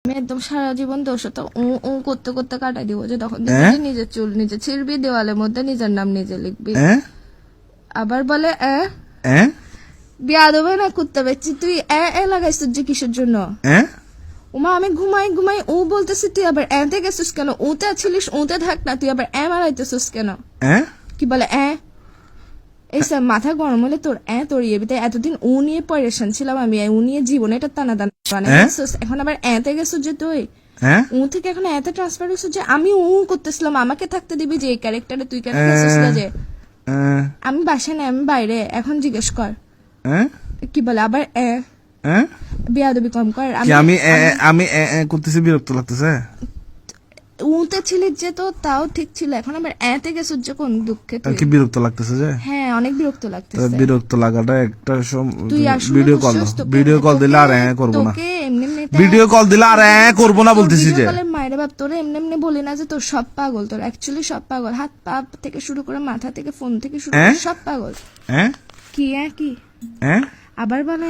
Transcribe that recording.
আমি একদম সারা জীবন তোর সাথে উ করতে করতে কাটাই দিব, যে তখন নিজের চুল নিজে ছিড়বি, দেওয়ালের মধ্যে নিজের নাম নিজে লিখবি। আবার বলে বিয়া দেবে না কুত্তা বেচছি, তুই লাগাইছিস যে কিসের জন্য? উমা আমি ঘুমাই ঘুমাই ও বলতেছি, তুই আবার এতে গেছিস কেন? ওতে ছিলিস, ওতে থাক না, তুই আবার মারাইতেছিস কেন? কি বলে এই সব মাথা গরম হলে তোর তরিয়ে বিতে। এতদিন ও নিয়ে পরেশান ছিলাম আমি, ও নিয়ে জীবনে এটা টানা টানা বানাইছিস, এখন আবার এতে গেছিস যে তুই ও থেকে এখন এতে ট্রান্সফার হয়েছিস যে আমি ও করতেছিলাম, আমাকে থাকতে দিবি যে এই ক্যারেক্টারে, তুই কেন গেছিস না? যে আমি বাসায় না, আমি বাইরে, এখন জিজ্ঞেস কর। কি বলে আবার বেয়াদবি কম কর। আমি করতেছি, বিরক্ত লাগতেছে। উতে ছিলি যে তো তাও ঠিক ছিল, এখন আবার এতে গেছিস যে কোন দুঃখে? কি বিরক্ত লাগতেছে যে? হ্যাঁ অনেক বিরক্ত লাগতেছে। বিরক্ত লাগাটা একটা তুই ভিডিও কল দিলে আর করবো না, তোকে এমনি ভিডিও কল দিলে আর করবো না বলতেছি যে। মায়ের বাপ তোরে এমনি এমনি বলি না যে তোর সব পাগল, তোর অ্যাকচুয়ালি সব পাগল, হাত পা থেকে শুরু করে মাথা থেকে ফোন থেকে শুরু করে সব পাগল। কি কি আবার বলে